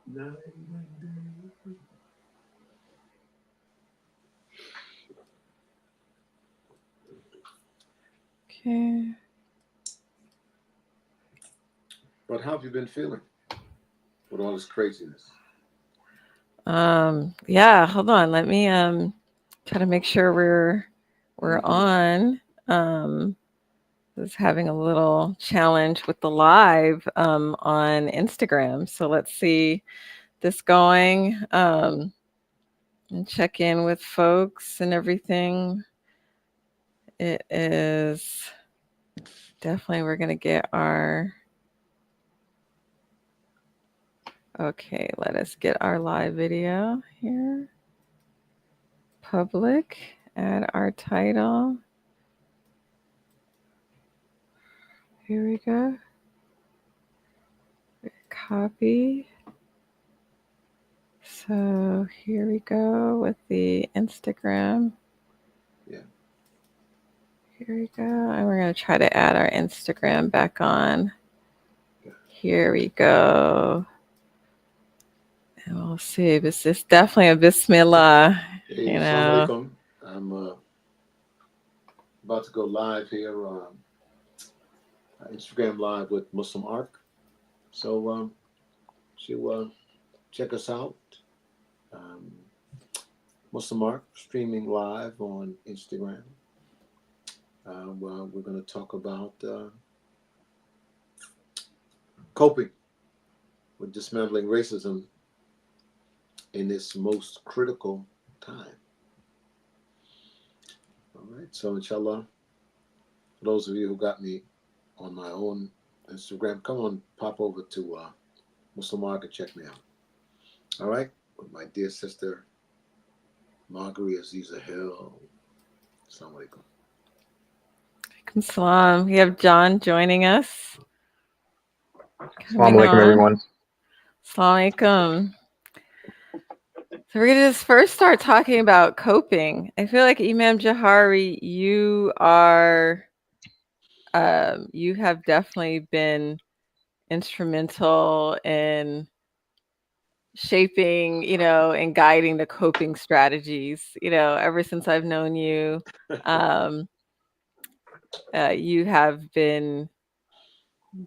Night and day. Okay. But how have you been feeling with all this craziness? Yeah, hold on. Let me try to make sure we're on. Was having a little challenge with the live on Instagram. So let's see this going and check in with folks and everything. It is definitely, we're going to get our, okay, let us get our live video here. Public, add our title. Here we go. Copy. So here we go with the Instagram. Yeah. Here we go. And we're going to try to add our Instagram back on. Here we go. And we'll see. This is definitely a Bismillah. Hey, You Assalamu know. alaikum. I'm about to go live here, Instagram live with MuslimARC. So check us out. Um, MuslimARC streaming live on Instagram. Well, we're going to talk about coping with dismantling racism in this most critical time. All right, so inshallah, for those of you who got me on my own Instagram, come on, pop over to MuslimARC and check me out. All right, with my dear sister, Marguerite Aziza Hill. Assalamu alaikum. Salam. We have John joining us. Assalamu alaikum, everyone. Assalamu alaikum. So we're going to just first start talking about coping. I feel like Imam Jahari, you have definitely been instrumental in shaping, and guiding the coping strategies, ever since I've known you. You have been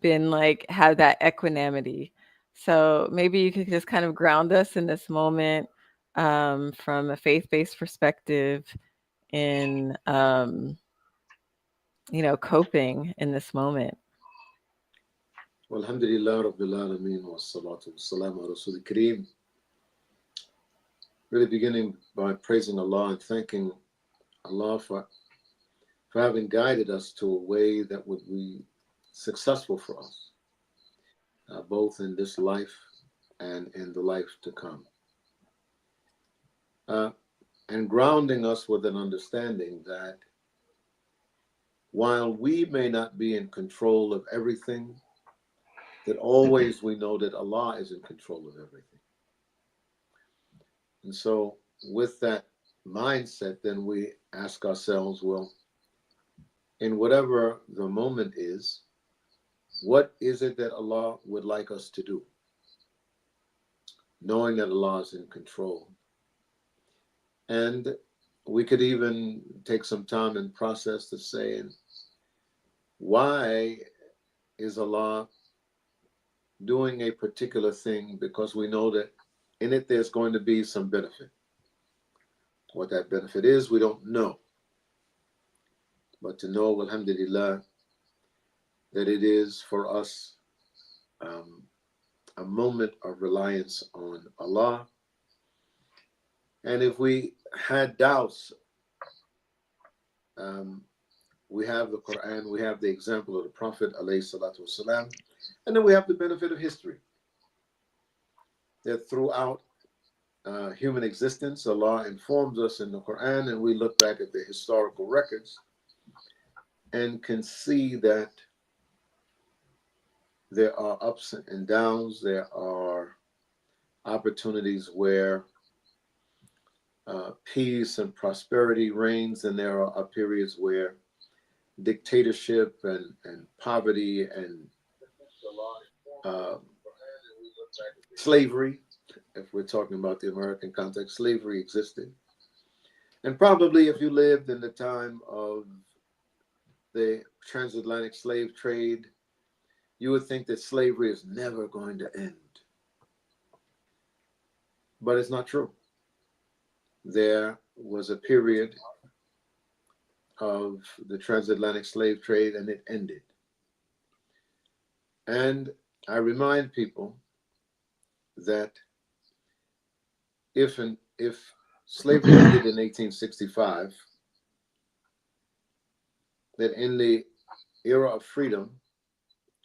like, have that equanimity. So maybe you could just kind of ground us in this moment from a faith-based perspective in, coping in this moment. Well, alhamdulillah, Rabbil Alameen, wa salatu wa salam ala Rasul Kareem. Really beginning by praising Allah and thanking Allah for having guided us to a way that would be successful for us, both in this life and in the life to come. And grounding us with an understanding that while we may not be in control of everything, that always we know that Allah is in control of everything. And so with that mindset, then we ask ourselves, well, in whatever the moment is, what is it that Allah would like us to do? Knowing that Allah is in control. And we could even take some time and process to say, why is Allah doing a particular thing? Because we know that in it there's going to be some benefit. What that benefit is, we don't know. But to know, alhamdulillah, that it is for us a moment of reliance on Allah. And if we had doubts, we have the Quran, we have the example of the Prophet, alayhi salatu wasalam, and then we have the benefit of history. That throughout human existence, Allah informs us in the Quran, and we look back at the historical records and can see that there are ups and downs, there are opportunities where peace and prosperity reigns, and there are periods where dictatorship and poverty and slavery if we're talking about the American context, slavery existed. And probably if you lived in the time of the transatlantic slave trade, you would think that slavery is never going to end. But it's not true. There was a period of the transatlantic slave trade and it ended. And I remind people that if slavery ended in 1865, that in the era of freedom,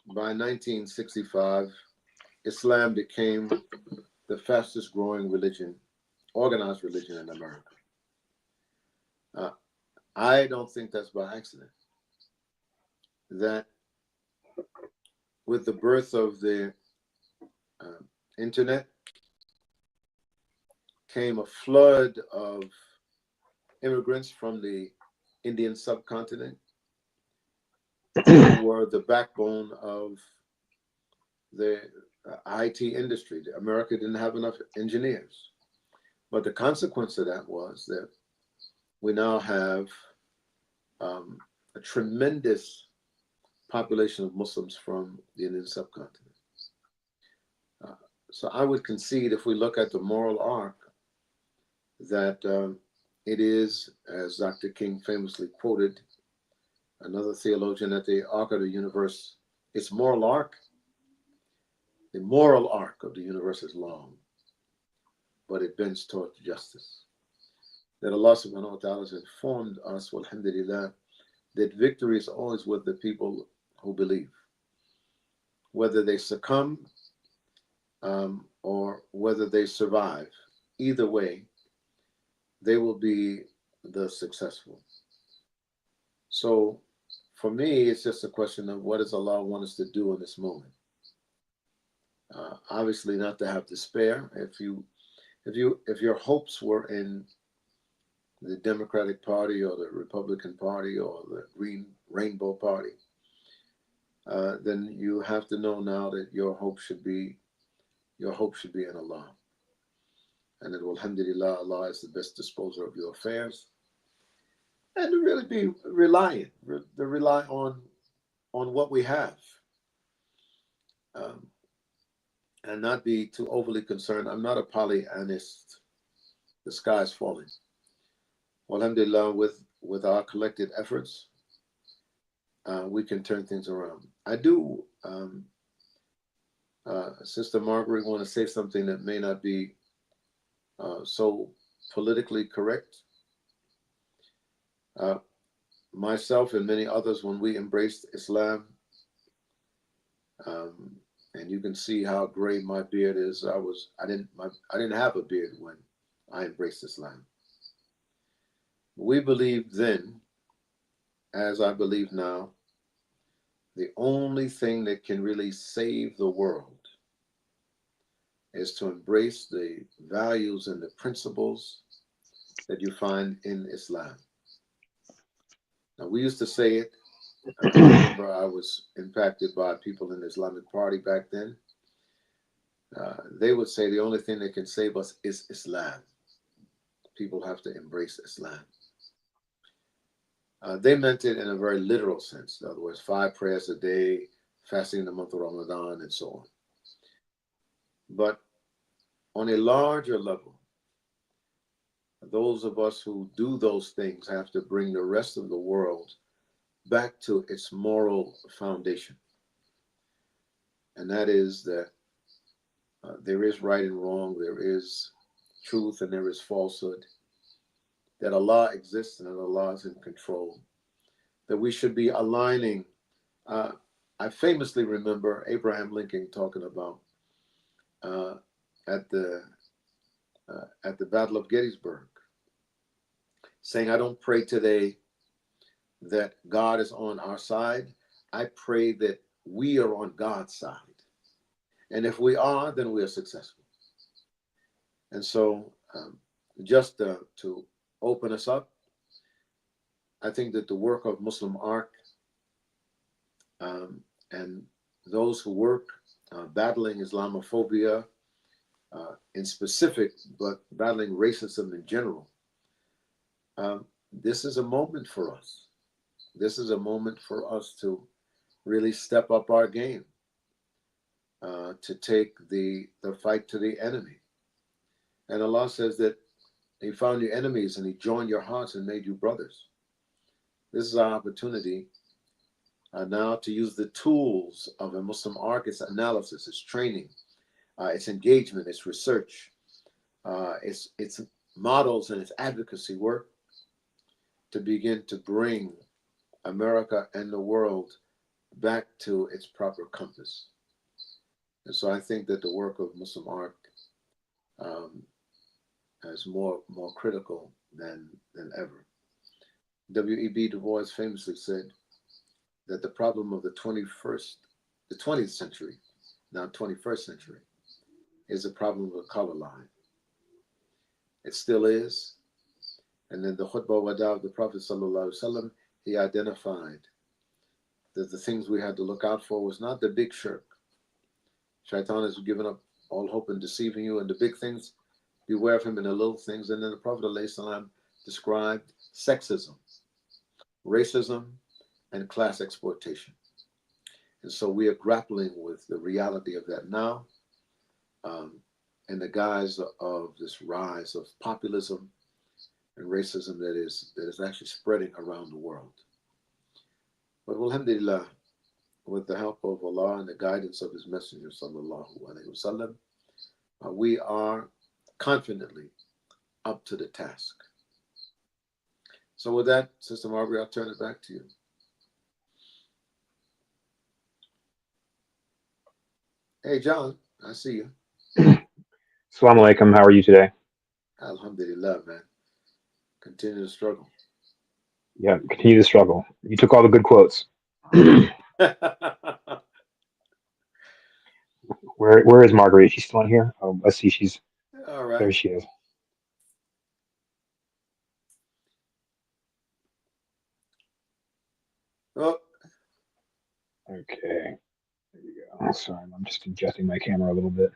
by 1965, Islam became the fastest growing religion, organized religion in America. I don't think that's by accident. That with the birth of the internet came a flood of immigrants from the Indian subcontinent who were the backbone of the IT industry. America didn't have enough engineers. But the consequence of that was that we now have a tremendous population of Muslims from the Indian subcontinent. So I would concede, if we look at the moral arc, that it is, as Dr. King famously quoted, another theologian, that the arc of the universe, its moral arc, the moral arc of the universe is long, but it bends towards justice. That Allah subhanahu wa ta'ala has informed us, alhamdulillah, that victory is always with the people who believe. Whether they succumb or whether they survive, either way, they will be the successful. So for me, it's just a question of what does Allah want us to do in this moment? Obviously, not to have despair. If your hopes were in the Democratic Party or the Republican Party or the Green Rainbow Party, then you have to know now that your hope should be in Allah. And that, alhamdulillah, Allah is the best disposer of your affairs. And to really be reliant, to rely on what we have. And not be too overly concerned. I'm not a Pollyanist. The sky is falling. Alhamdulillah, with our collected efforts, we can turn things around. I do, Sister Margaret, want to say something that may not be so politically correct. Myself and many others, when we embraced Islam, and you can see how gray my beard is. I didn't have a beard when I embraced Islam. We believed then, as I believe now, the only thing that can really save the world is to embrace the values and the principles that you find in Islam. Now, we used to say it. I remember I was impacted by people in the Islamic Party back then. They would say the only thing that can save us is Islam. People have to embrace Islam. They meant it in a very literal sense. In other words, 5 prayers a day, fasting in the month of Ramadan, and so on. But on a larger level, those of us who do those things have to bring the rest of the world back to its moral foundation. And that is that there is right and wrong, there is truth and there is falsehood, that Allah exists and that Allah is in control, that we should be aligning. I famously remember Abraham Lincoln talking about at the Battle of Gettysburg, saying, I don't pray today that God is on our side. I pray that we are on God's side. And if we are, then we are successful. And so just to open us up, I think that the work of MuslimARC and those who work battling Islamophobia, in specific, but battling racism in general. This is a moment for us. This is a moment for us to really step up our game, to take the fight to the enemy. And Allah says that He found your enemies and He joined your hearts and made you brothers. This is our opportunity now to use the tools of a MuslimARC, its analysis, its training, its engagement, its research, its models and its advocacy work to begin to bring America and the world back to its proper compass. And so I think that the work of MuslimARC is more critical than ever. W.E.B. Du Bois famously said that the problem of the 20th century, now 21st century, is the problem of the color line. It still is. And then the khutbah wada of the Prophet ﷺ, he identified that the things we had to look out for was not the big shirk. Shaitan has given up all hope in deceiving you, and the big things, beware of him in the little things. And then the Prophet ﷺ described sexism, racism, and class exploitation. And so we are grappling with the reality of that now, in the guise of this rise of populism and racism that is actually spreading around the world. But alhamdulillah, with the help of Allah and the guidance of His Messenger sallallahu alaihi wasallam, we are confidently up to the task. So with that, Sister Margaret, I'll turn it back to you. Hey, John, I see you. Assalamu alaikum. How are you today? Alhamdulillah, man. Continue to struggle. Yeah, continue to struggle. You took all the good quotes. Where is Marguerite? She's still in here? Oh, let's see. She's all right. There. She is. Oh. Okay. There you go. Sorry, I'm just adjusting my camera a little bit.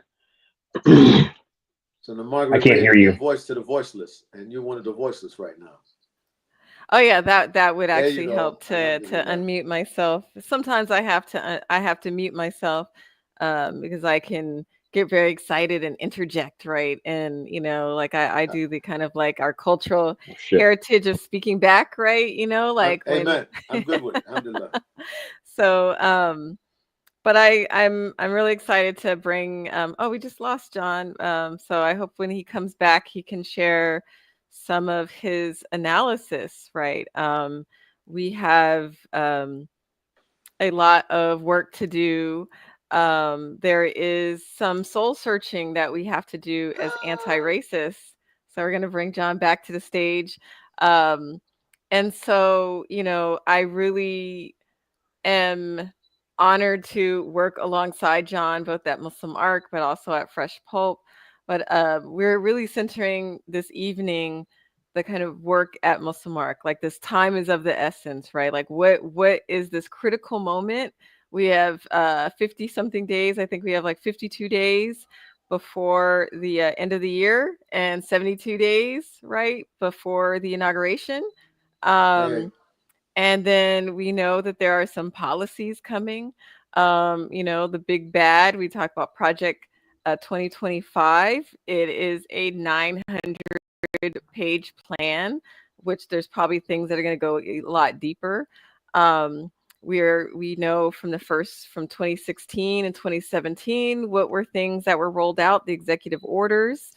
So the Margaret, I can't hear you. Voice to the voiceless, and you're one of the voiceless right now. Oh yeah, that would actually help to unmute myself. Sometimes I have to mute myself because I can get very excited and interject, right? And like I do the kind of like our cultural heritage of speaking back, right? Like amen. I'm good with it. Alhamdulillah. So but I'm really excited to bring we just lost John. So I hope when he comes back he can share some of his analysis, right? We have a lot of work to do. There is some soul searching that we have to do as anti-racists. So we're going to bring John back to the stage. And so, I really am honored to work alongside John, both at MuslimARC, but also at Fresh Pulp. But we're really centering this evening the kind of work at MuslimARC. Like this time is of the essence, right? Like what is this critical moment? We have 50 something days. I think we have like 52 days before the end of the year and 72 days, right, before the inauguration. And then we know that there are some policies coming. The big bad, we talk about Project 2025. It is a 900-page plan, which there's probably things that are going to go a lot deeper. We know from 2016 and 2017 what were things that were rolled out, the executive orders.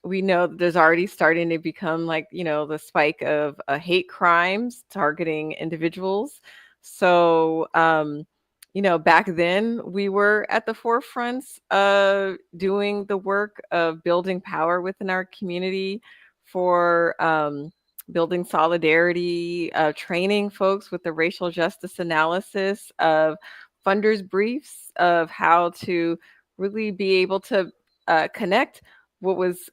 We know that there's already starting to become the spike of hate crimes targeting individuals. So, back then we were at the forefronts of doing the work of building power within our community for building solidarity, training folks with the racial justice analysis of funders briefs of how to really be able to connect what was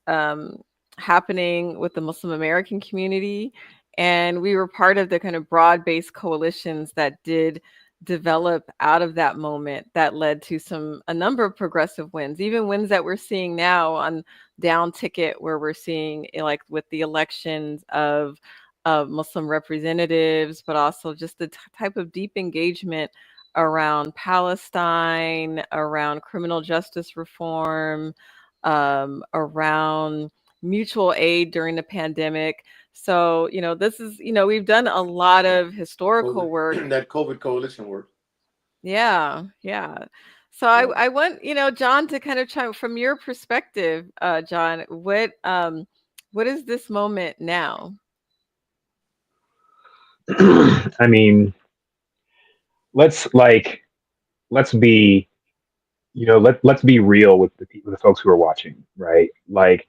happening with the Muslim American community. And we were part of the kind of broad-based coalitions that did develop out of that moment that led to a number of progressive wins, even wins that we're seeing now on down ticket, where we're seeing like with the elections of Muslim representatives, but also just the type of deep engagement around Palestine, around criminal justice reform, around mutual aid during the pandemic. So, this is, we've done a lot of historical work. That COVID coalition work. Yeah, yeah. So I want, John, to kind of try from your perspective, John, what is this moment now? I mean, let's be, let's be real with the folks who are watching, right? Like,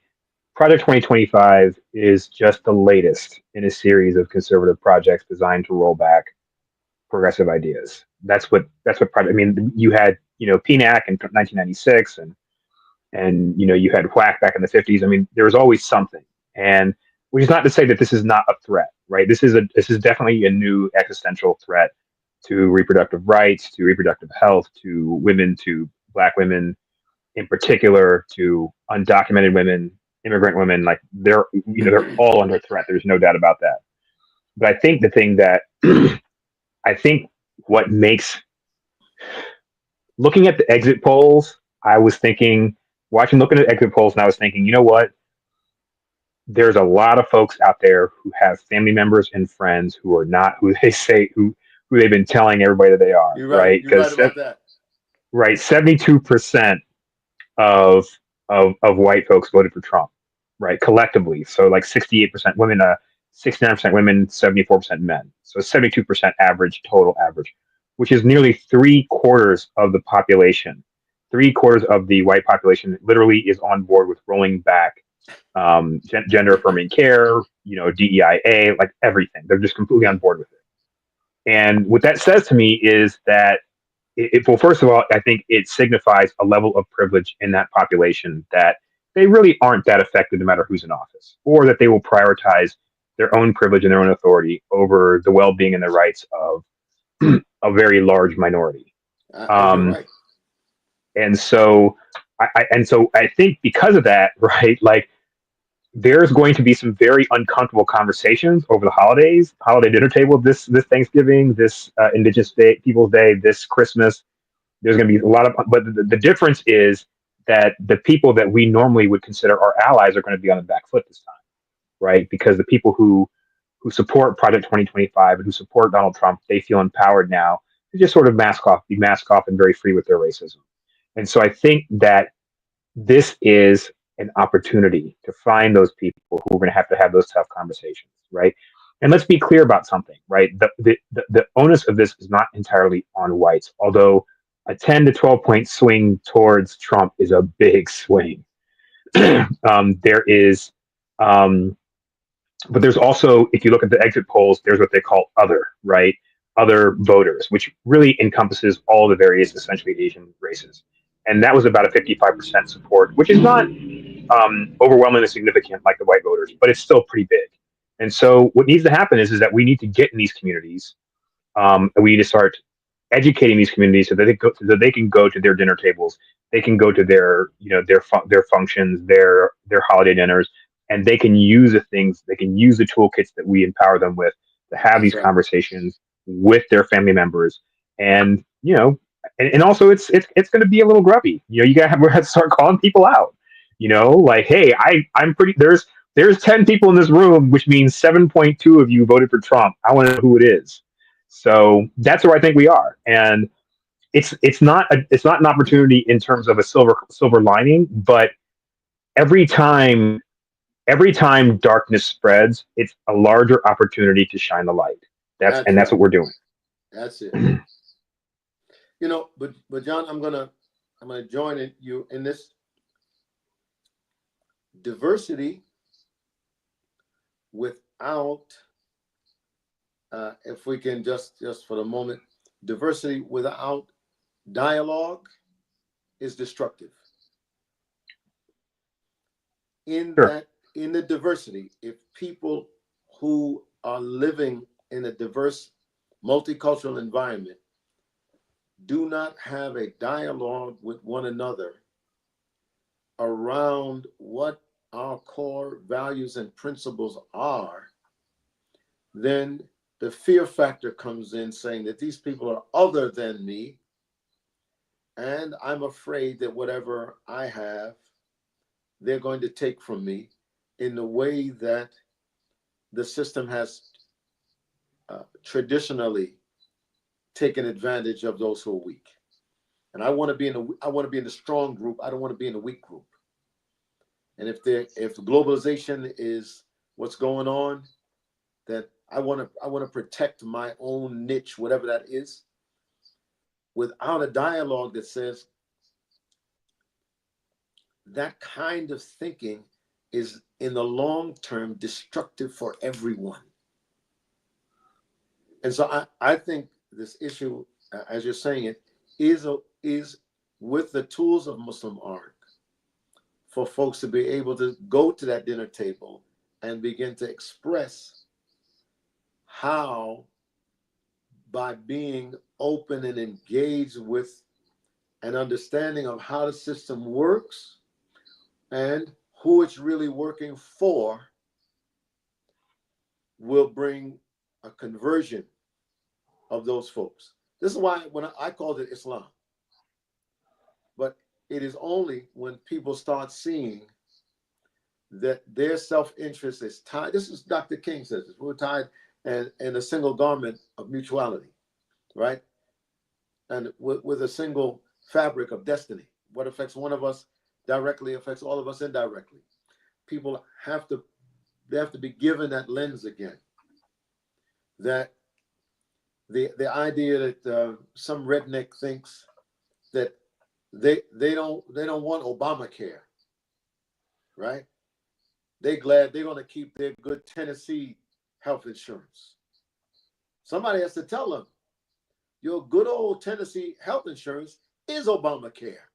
Project 2025 is just the latest in a series of conservative projects designed to roll back progressive ideas. That's what project. I mean, you had PNAC in 1996, and you had whack back in the 50s. I mean, there was always something, and which is not to say that this is not a threat, right? This is definitely a new existential threat to reproductive rights, to reproductive health, to women, to Black women in particular, to undocumented women, immigrant women. Like, they're all under threat. There's no doubt about that. But I think the thing that I think what makes looking at the exit polls, I was thinking, looking at exit polls, and I was thinking, you know what? There's a lot of folks out there who have family members and friends who are not who they say who they've been telling everybody that they are. You're right. You're right about that. Right, 72% of white folks voted for Trump, right, collectively. So like 68% women, 69% women, 74% men. So 72% total average, which is nearly 3/4 of the population. 3/4 of the white population literally is on board with rolling back gender affirming care, DEIA, like everything. They're just completely on board with it. And what that says to me is that well, first of all, I think it signifies a level of privilege in that population that they really aren't that affected no matter who's in office, or that they will prioritize their own privilege and their own authority over the well-being and the rights of a very large minority. You're right. And so I think because of that, right, like, there's going to be some very uncomfortable conversations over the holiday dinner table, this Thanksgiving, this Indigenous Peoples Day, this Christmas. There's going to be a lot of, but the difference is that the people that we normally would consider our allies are going to be on the back foot this time, right? Because the people who support Project 2025 and who support Donald Trump, they feel empowered now to just sort of be mask off and very free with their racism. And so I think that this is an opportunity to find those people who are going to have those tough conversations, right? And let's be clear about something, right? The onus of this is not entirely on whites, although a 10 to 12 point swing towards Trump is a big swing. There is, but there's also, if you look at the exit polls, there's what they call other, right? Other voters, which really encompasses all the various essentially Asian races. And that was about a 55% support, which is not overwhelmingly significant like the white voters, but it's still pretty big. And so what needs to happen is that we need to get in these communities, and we need to start educating these communities so that they can go to their dinner tables, they can go to their their functions, their holiday dinners, and they can use the toolkits that we empower them with to have these conversations with their family members. And and also it's going to be a little grubby. You have to start calling people out. Like, hey, I'm pretty. There's 10 people in this room, which means 7.2 of you voted for Trump. I want to know who it is. So that's where I think we are, and it's not an opportunity in terms of a silver lining, but every time darkness spreads, it's a larger opportunity to shine the light. That's what we're doing. That's it. But John, I'm gonna join you in this. Diversity without, if we can just for the moment, diversity without dialogue is destructive. In the diversity, if people who are living in a diverse, multicultural environment do not have a dialogue with one another around what our core values and principles are, then the fear factor comes in, saying that these people are other than me, and I'm afraid that whatever I have, they're going to take from me in the way that the system has traditionally taken advantage of those who are weak. And I want to be in the strong group. I don't want to be in the weak group. And if globalization is what's going on, then I want to protect my own niche, whatever that is, without a dialogue that says that kind of thinking is in the long term destructive for everyone. And so I think this issue, as you're saying it, is with the tools of MuslimARC for folks to be able to go to that dinner table and begin to express how, by being open and engaged with an understanding of how the system works and who it's really working for, will bring a conversion of those folks. This is why when I called it Islam. But it is only when people start seeing that their self-interest is tied. This is Dr. King says this. We're tied in a single garment of mutuality, right? And with a single fabric of destiny. What affects one of us directly affects all of us indirectly. People have to be given that lens again. That the idea that some redneck thinks that they don't want Obamacare, right? They're glad they're going to keep their good Tennessee health insurance. Somebody has to tell them, your good old Tennessee health insurance is Obamacare.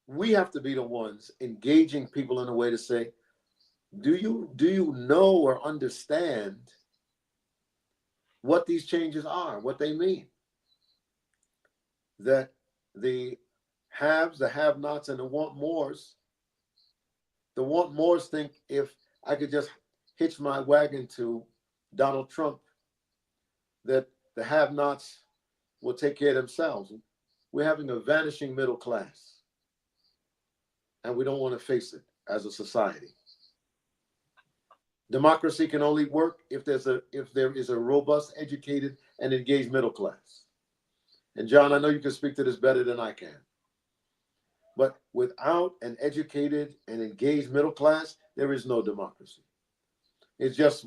We have to be the ones engaging people in a way to say, do you know or understand what these changes are, what they mean? That the haves, the have-nots, and the want-mores think if I could just hitch my wagon to Donald Trump, that the have-nots will take care of themselves. We're having a vanishing middle class, and we don't want to face it as a society. Democracy can only work if there is a robust, educated, and engaged middle class. And John, I know you can speak to this better than I can. But without an educated and engaged middle class, there is no democracy. It's just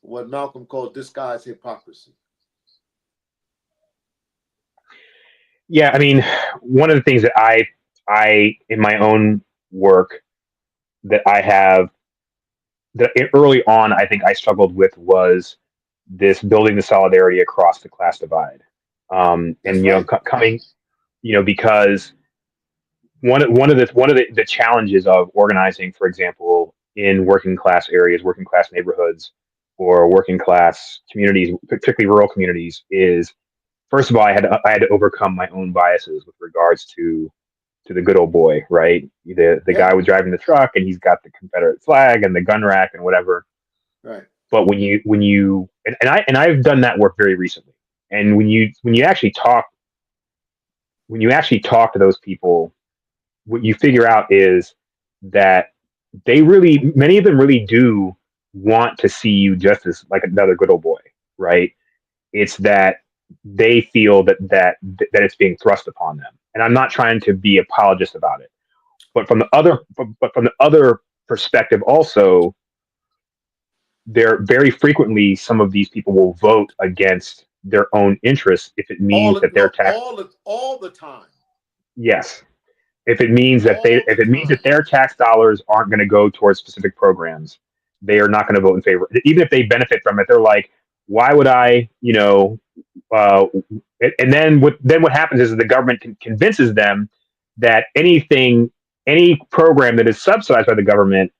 what Malcolm called disguised hypocrisy. Yeah, I mean, one of the things that I in my own work that I have that early on I think I struggled with was this building the solidarity across the class divide. And That's you know, right. coming, you know, because one of the challenges of organizing, for example, in working class areas, working class neighborhoods, or working class communities, particularly rural communities, is first of all I had to overcome my own biases with regards to the good old boy, right? The Yeah. guy was driving the truck and he's got the Confederate flag and the gun rack and whatever. Right. But and I've done that work very recently. And when you actually talk to those people, what you figure out is that many of them really do want to see you just as like another good old boy, right? It's that they feel that it's being thrust upon them. And I'm not trying to be apologist about it. But from the other perspective also, there very frequently some of these people will vote against their own interests if it means that their tax. All the time. Yes, if it means that All the time. their tax dollars aren't going to go towards specific programs, they are not going to vote in favor. Even if they benefit from it, they're like, why would I? You know, and then what happens is the government convinces them that any program that is subsidized by the government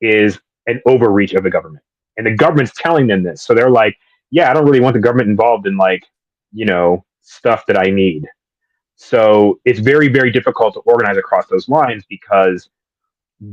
is an overreach of the government, and the government's telling them this, so they're like, yeah, I don't really want the government involved in like stuff that I need. So it's very, very difficult to organize across those lines because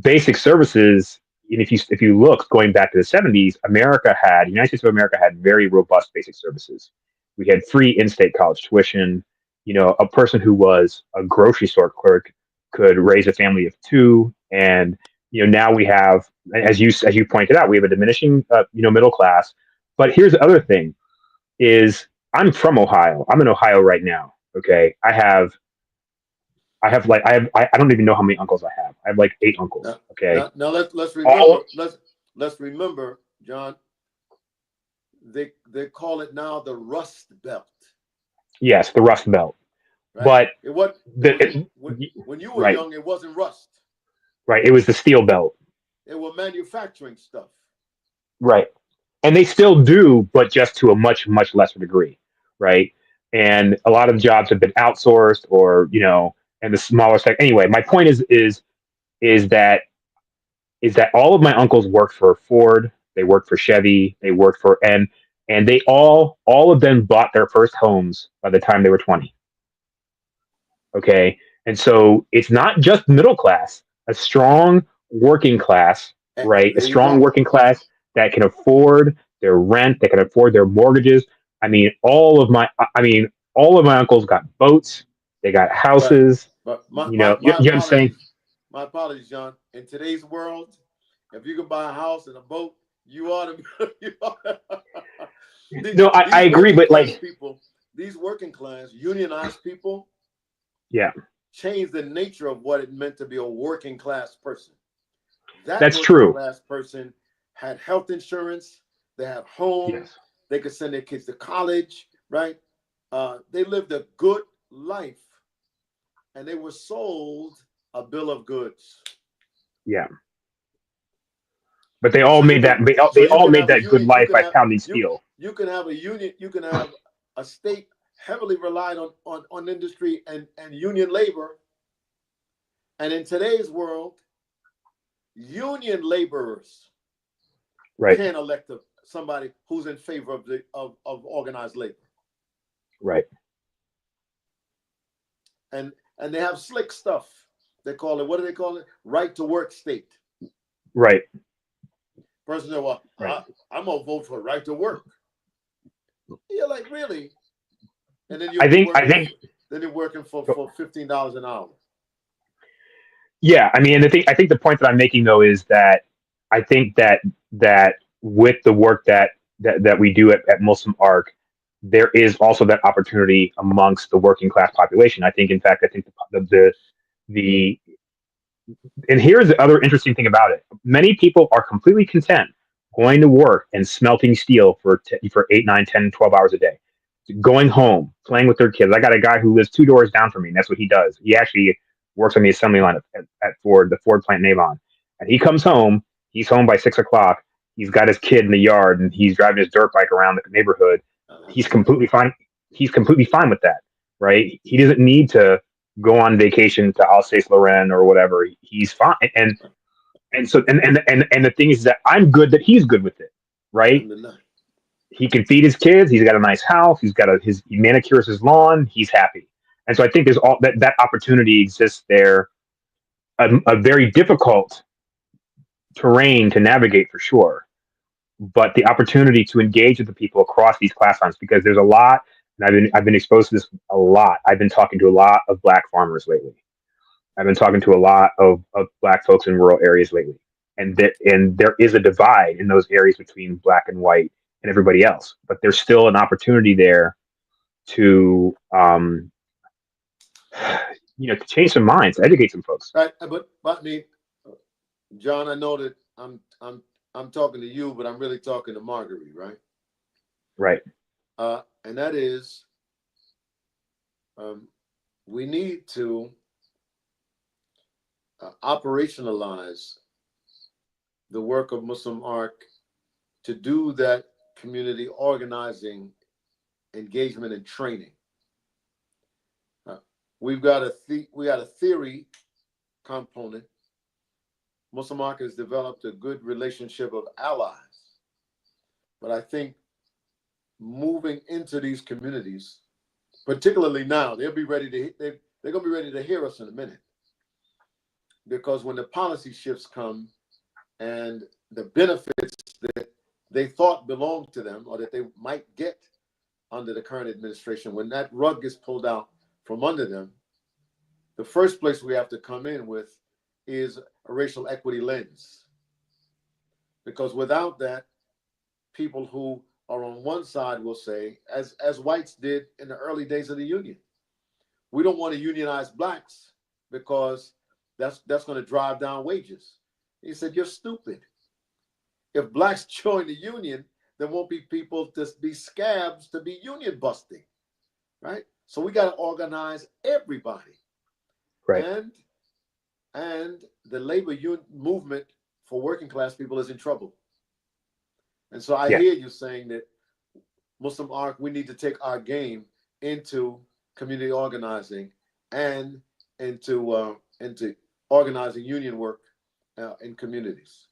basic services, and if you look going back to the 70s, United States of America had very robust basic services. We had free in-state college tuition. A person who was a grocery store clerk could raise a family of two, and now we have, as you pointed out, we have a diminishing middle class. But here's the other thing: is I'm from Ohio. I'm in Ohio right now. Okay, I don't even know how many uncles I have. I have like 8 uncles. Okay, Now let's remember all let's remember, John. They call it now the Rust Belt, yes, the Rust Belt, right? but When you were right, young, it wasn't rust. right. It was the Steel Belt, They were manufacturing stuff. right, and they still do, but just to a much, much lesser degree, right? And a lot of the jobs have been outsourced, or and the smaller sector. Anyway, my point is that all of my uncles worked for Ford, they worked for Chevy, they worked for and they all of them bought their first homes by the time they were 20. Okay. And so it's not just middle class, a strong working class, And right? A there you strong go. working class that can afford their rent, that can afford their mortgages. I mean, all of my uncles got boats, they got But houses, my you know what I'm saying? my apologies, John. In today's world, if you can buy a house and a boat, you ought to. You ought to No, I these agree, working but class like, people, these working class unionized people, yeah, changed the nature of what it meant to be a working class person. That that's working true. class person had health insurance, they had home, Yes. they could send their kids to college, right? They lived a good life, and they were sold a bill of goods. Yeah. But they And all so you made can, that they all made that good life by pounding steel. you can have a union, you can have a state heavily relied on industry and union labor. And in today's world, union laborers Right. can elect somebody who's in favor of organized labor. Right. And they have slick stuff. They call it, what do they call it? Right to work state. Right. Person said, well, Right. I'm gonna vote for right to work. You're like, really? And then I you'll be think I working think then you're working for $15 an hour. yeah, I mean, and I think the point that I'm making though is that I think that with the work that we do at Muslim Arc, there is also that opportunity amongst the working class population. I think the and here's the other interesting thing about it. Many people are completely content going to work and smelting steel for 8, 9, 10, 12 hours a day, going home, playing with their kids. I got a guy who lives 2 doors down from me, and that's what he does. He actually works on the assembly line at Ford, the Ford plant in Avon. And he comes home, he's home by 6 o'clock. He's got his kid in the yard and he's driving his dirt bike around the neighborhood. He's completely fine. He's completely fine with that, right? He doesn't need to go on vacation to Alsace Lorraine or whatever. He's fine. And the thing is that I'm good that he's good with it, right? He can feed his kids. He's got a nice house. He manicures his lawn. He's happy. And so I think there's all that opportunity exists there. A very difficult terrain to navigate for sure, but the opportunity to engage with the people across these class lines, because there's a lot, and I've been exposed to this a lot. I've been talking to a lot of Black farmers lately. I've been talking to a lot of Black folks in rural areas lately, and there is a divide in those areas between Black and white and everybody else. But there's still an opportunity there to to change some minds, educate some folks. Right, but I mean, John, I know that I'm talking to you, but I'm really talking to Marguerite, right? Right. And that is, we need to operationalize the work of MuslimARC to do that community organizing, engagement, and training. We've got a theory component. MuslimARC has developed a good relationship of allies, but I think moving into these communities particularly now, they're gonna be ready to hear us in a minute, because when the policy shifts come and the benefits that they thought belonged to them or that they might get under the current administration, when that rug gets pulled out from under them, the first place we have to come in with is a racial equity lens. Because without that, people who are on one side will say, as whites did in the early days of the Union, we don't want to unionize blacks because that's going to drive down wages. He said, you're stupid. If blacks join the union, there won't be people to be scabs to be union busting, right? So we got to organize everybody. Right. And the labor movement for working class people is in trouble. And so I hear you saying that MuslimARC, we need to take our game into community organizing and into organizing union work in communities.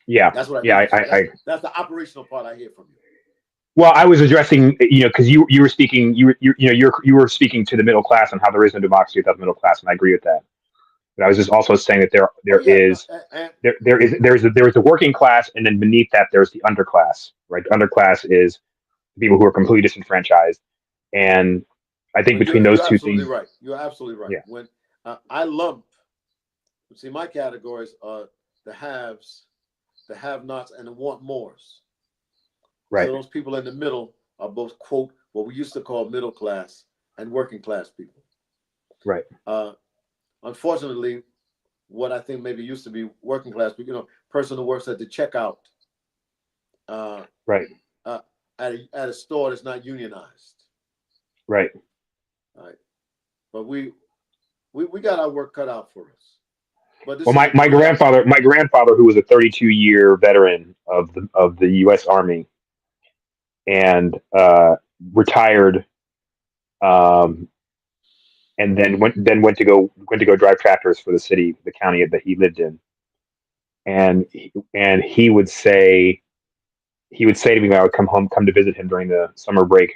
Yeah, that's what that's the operational part I hear from you. Well, I was addressing, because you were speaking, you were speaking to the middle class and how there is no democracy without the middle class, and I agree with that. But I was just also saying that there is the working class, and then beneath that there's the underclass, right? The underclass is the people who are completely disenfranchised, and I think between those two things, right. You're absolutely right. Yeah. When I lump, see, my categories are the haves, the have-nots, and the want-mores. right? So those people in the middle are both, quote, what we used to call middle class and working class people. Right. Unfortunately, what I think maybe used to be working class people, person who works at the checkout, right, at a store that's not unionized. right. All right. But we got our work cut out for us. But this Well, my grandfather, who was a 32-year veteran of the U.S. Army, and retired, and then went to go drive tractors for the county that he lived in, and he would say to me when I would come to visit him during the summer break,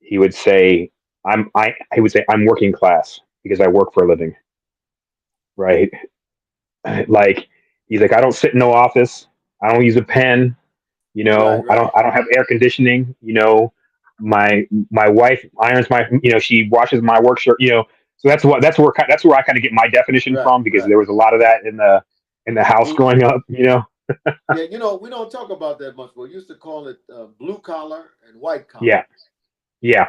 he would say, I'm working class because I work for a living, right? Like, he's like, I don't sit in no office, I don't use a pen, Right. I don't have air conditioning, my wife irons my, she washes my work shirt, so that's where I kind of get my definition from, because there was a lot of that in the house growing up. Yeah, we don't talk about that much, but we used to call it blue collar and white collar. Yeah.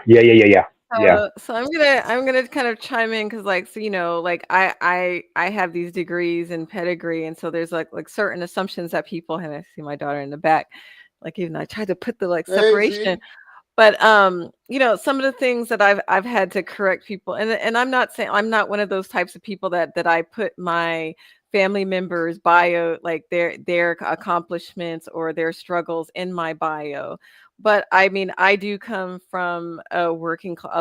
So I'm gonna kind of chime in, because I have these degrees and pedigree, and so there's like certain assumptions that people, and I see my daughter in the back, like, even I tried to put the separation. But some of the things that I've had to correct people, and I'm not saying, I'm not one of those types of people that I put my family members' bio, like their accomplishments or their struggles, in my bio. But I mean, I do come from a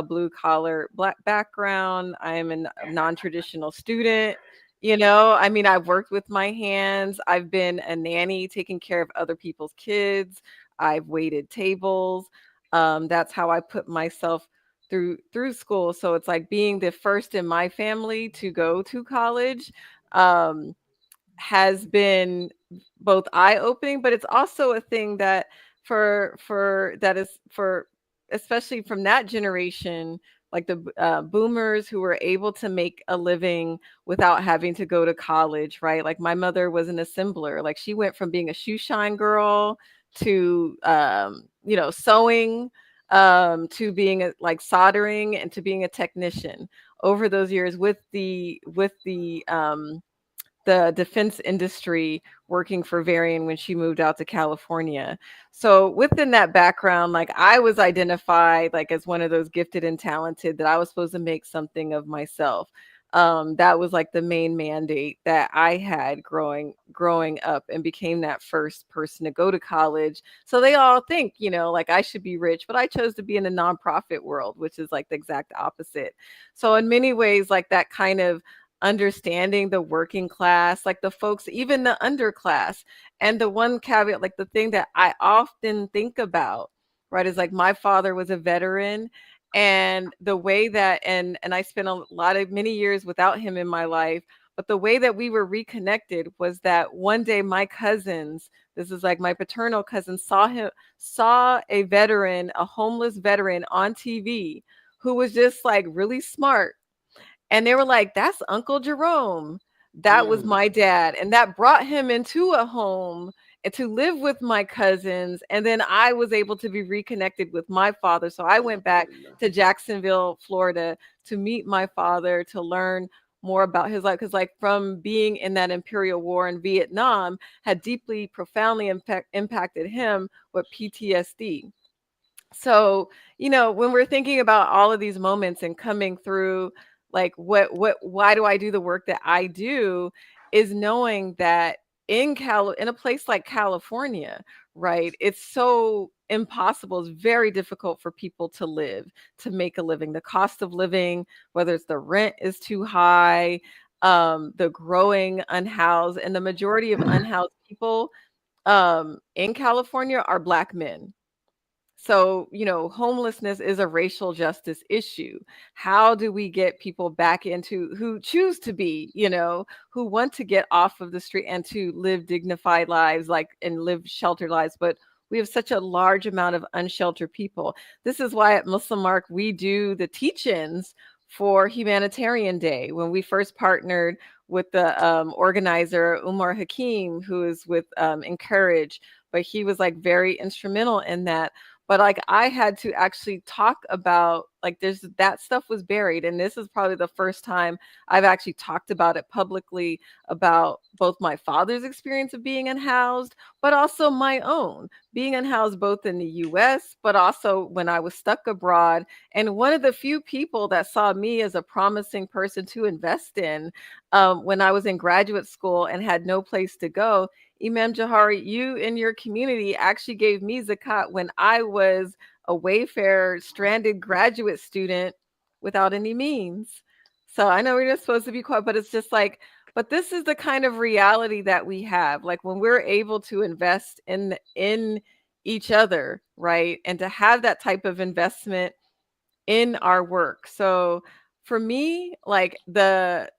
blue collar Black background. I'm a non-traditional student. I mean, I've worked with my hands. I've been a nanny taking care of other people's kids. I've waited tables. That's how I put myself through school. So it's like being the first in my family to go to college has been both eye-opening, but it's also a thing that for especially from that generation, like the boomers who were able to make a living without having to go to college, right? Like, my mother was an assembler. Like, she went from being a shoe shine girl to sewing, to being like soldering, and to being a technician over those years, with the defense industry, working for Varian when she moved out to California. So within that background, like, I was identified like as one of those gifted and talented, that I was supposed to make something of myself. That was like the main mandate that I had growing up, and became that first person to go to college. So they all think, like, I should be rich, but I chose to be in the nonprofit world, which is like the exact opposite. So in many ways, like, that kind of understanding the working class, like the folks, even the underclass. And the one caveat, like the thing that I often think about, right? Is like my father was a veteran, and the way that and I spent a lot of many years without him in my life, but the way that we were reconnected was that one day my cousins, this is like my paternal cousins, saw a veteran, a homeless veteran on TV who was just like really smart, and they were like, "That's Uncle Jerome." That was my dad. And that brought him into a home and to live with my cousins. And then I was able to be reconnected with my father. So I went back to Jacksonville, Florida to meet my father, to learn more about his life. Because, like, from being in that Imperial War in Vietnam had deeply, profoundly impacted him with PTSD. So, when we're thinking about all of these moments and coming through, like, why do I do the work that I do, is knowing that in a place like California, right, it's so impossible, it's very difficult for people to live, to make a living. The cost of living, whether it's the rent is too high, the growing unhoused, and the majority of unhoused people in California are Black men. So, homelessness is a racial justice issue. How do we get people back into, who choose to be, who want to get off of the street and to live dignified lives, like, and live sheltered lives? But we have such a large amount of unsheltered people. This is why at MuslimARC we do the teach-ins for Humanitarian Day. When we first partnered with the organizer Umar Hakim, who is with Encourage, but he was like very instrumental in that. But like I had to actually talk about, like, that stuff was buried, and this is probably the first time I've actually talked about it publicly, about both my father's experience of being unhoused, but also my own being unhoused, both in the US, but also when I was stuck abroad. And one of the few people that saw me as a promising person to invest in, when I was in graduate school and had no place to go, Imam Jahari, you in your community actually gave me zakat when I was a Wayfair stranded graduate student without any means. So I know we're not supposed to be quiet, but it's just like, but this is the kind of reality that we have. Like, when we're able to invest in each other, right? And to have that type of investment in our work. So for me, like, the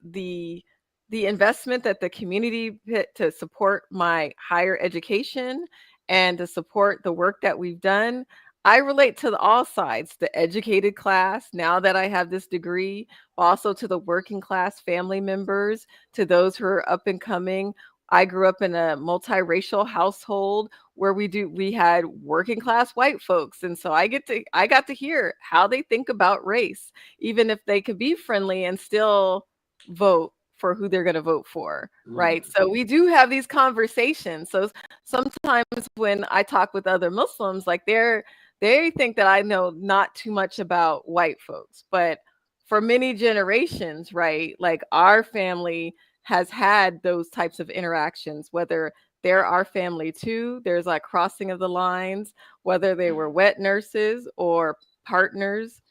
investment that the community put to support my higher education and to support the work that we've done, I relate to all sides, the educated class, now that I have this degree, also to the working class family members, to those who are up and coming. I grew up in a multiracial household where we had working class white folks, and so I got to hear how they think about race, even if they could be friendly and still vote for who they're going to vote for, right? So we do have these conversations. So sometimes when I talk with other Muslims, like, they think that I know not too much about white folks, but for many generations, right, like, our family has had those types of interactions, whether they're our family too, there's like crossing of the lines, whether they were wet nurses or partners,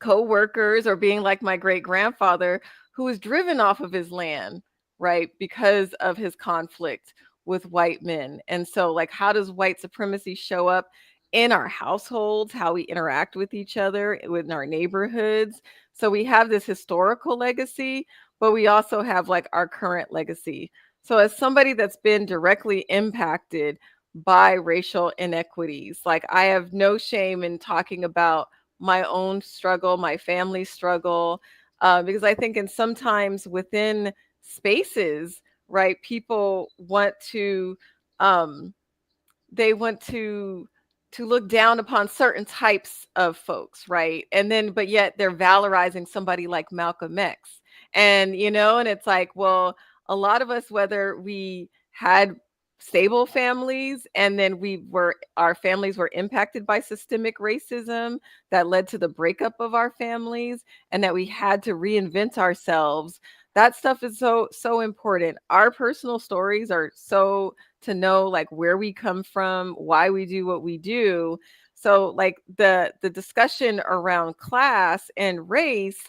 co-workers, or being like my great grandfather, who was driven off of his land, right, because of his conflict with white men. And so, like, how does white supremacy show up in our households, how we interact with each other within our neighborhoods? So we have this historical legacy, but we also have like our current legacy. So as somebody that's been directly impacted by racial inequities, like, I have no shame in talking about my own struggle, my family's struggle, because I think in sometimes within spaces, right, people want to, um, they want to look down upon certain types of folks, right? And then, but yet they're valorizing somebody like Malcolm X. And, and it's like, well, a lot of us, whether we had stable families and then our families were impacted by systemic racism that led to the breakup of our families, and that we had to reinvent ourselves. That stuff is so important. Our personal stories are so, to know like where we come from, why we do what we do. So like the discussion around class and race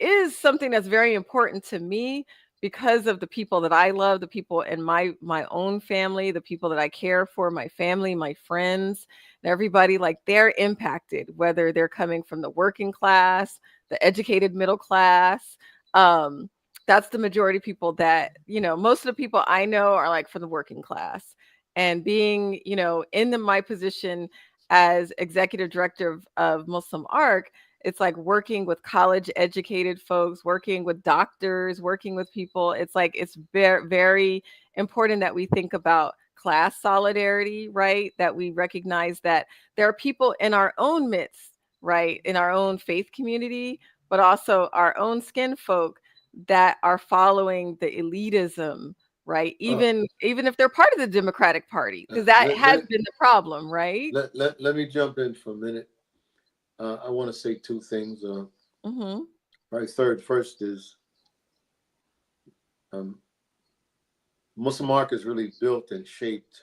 is something that's very important to me, because of the people that I love, the people in my own family, the people that I care for, my family, my friends, and everybody, like they're impacted, whether they're coming from the working class, the educated middle class. That's the majority of people that, most of the people I know are like from the working class. And being, in my position as executive director of MuslimARC, it's like working with college educated folks, working with doctors, working with people. It's like, it's very, very important that we think about class solidarity, right? That we recognize that there are people in our own midst, right? In our own faith community, but also our own skin folk that are following the elitism, right? Even if they're part of the Democratic Party, because that has been the problem, right? Let me jump in for a minute. I want to say two things. Right, first is MuslimARC is really built and shaped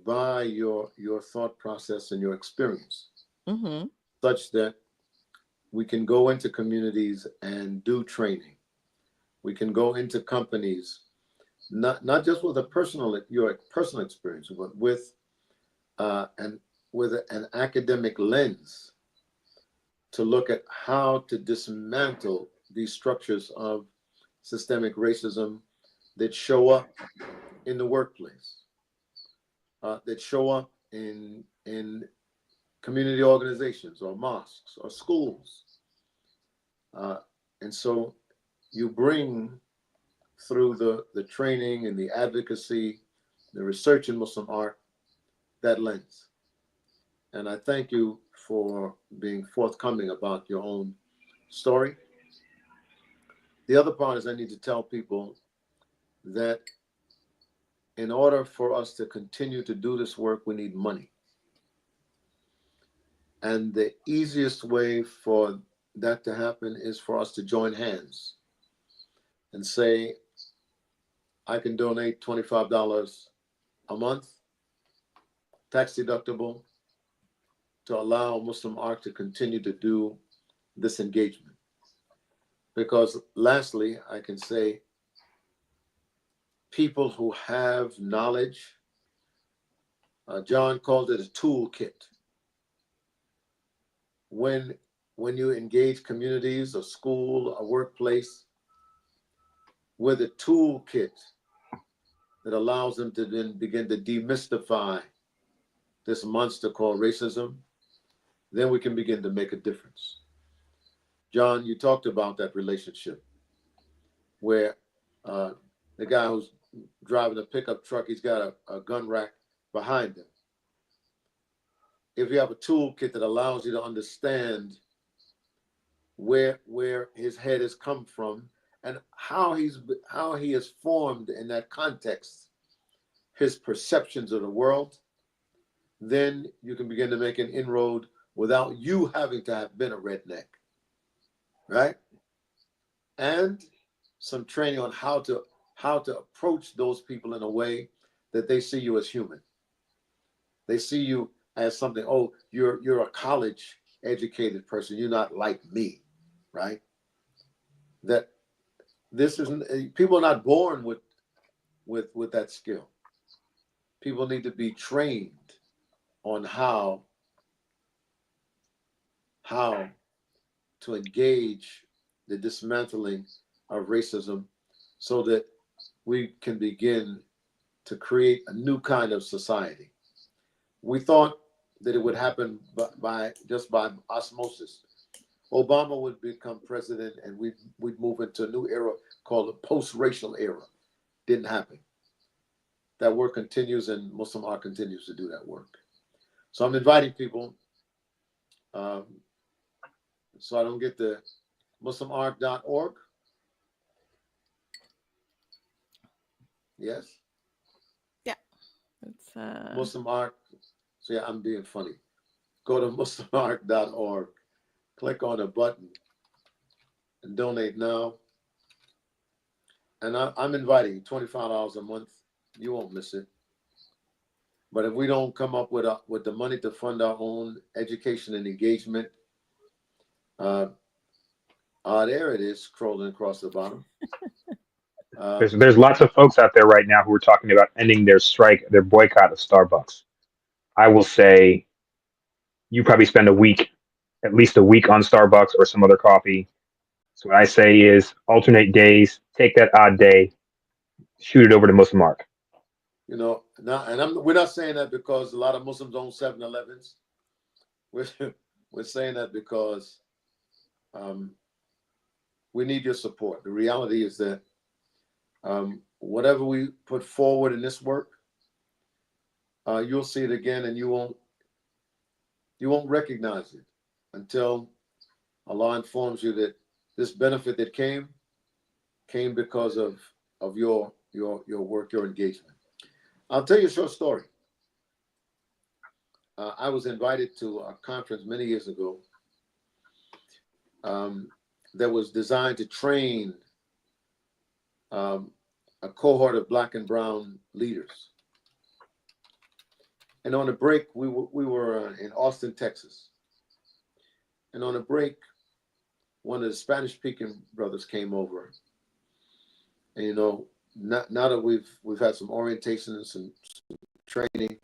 by your thought process and your experience, such that we can go into communities and do training. We can go into companies, not just with your personal experience, but with an academic lens to look at how to dismantle these structures of systemic racism that show up in the workplace, that show up in community organizations or mosques or schools. And so you bring through the training and the advocacy, the research in MuslimARC, that lens. And I thank you for being forthcoming about your own story. The other part is I need to tell people that in order for us to continue to do this work, we need money. And the easiest way for that to happen is for us to join hands and say, I can donate $25 a month, tax deductible, to allow MuslimARC to continue to do this engagement. Because lastly, I can say people who have knowledge, John called it a toolkit. When you engage communities, a school, a workplace, with a toolkit that allows them to then begin to demystify this monster called racism, then we can begin to make a difference. John, you talked about that relationship where the guy who's driving a pickup truck, he's got a gun rack behind him. If you have a toolkit that allows you to understand where his head has come from and how he has formed in that context his perceptions of the world, then you can begin to make an inroad without you having to have been a redneck, right? And some training on how to approach those people in a way that they see you as human. They see you as something, oh, you're a college educated person, you're not like me, right? That this isn't, people are not born with that skill. People need to be trained on how to engage the dismantling of racism so that we can begin to create a new kind of society. We thought that it would happen by osmosis. Obama would become president and we'd move into a new era called the post-racial era. Didn't happen. That work continues and MuslimARC continues to do that work. So I'm inviting people, so I don't get the MuslimARC.org. Yes? Yeah. It's MuslimARC. So yeah, I'm being funny. Go to MuslimARC.org, click on a button, and donate now. And I'm inviting you, $25 a month. You won't miss it. But if we don't come up with the money to fund our own education and engagement, There it is, scrolling across the bottom. There's lots of folks out there right now who are talking about ending their strike, their boycott of Starbucks. I will say you probably spend at least a week on Starbucks or some other coffee. So what I say is alternate days, take that odd day, shoot it over to MuslimARC. You know, now, and we're not saying that because a lot of Muslims own 7-Elevens. We're saying that because we need your support. The reality is that whatever we put forward in this work, you'll see it again, and you won't recognize it until Allah informs you that this benefit that came because of your work, your engagement. I'll tell you a short story. I was invited to a conference many years ago that was designed to train a cohort of Black and brown leaders. And on a break, we were in Austin, Texas. And on a break, one of the Spanish-speaking brothers came over. And you know, now that we've had some orientation and some training,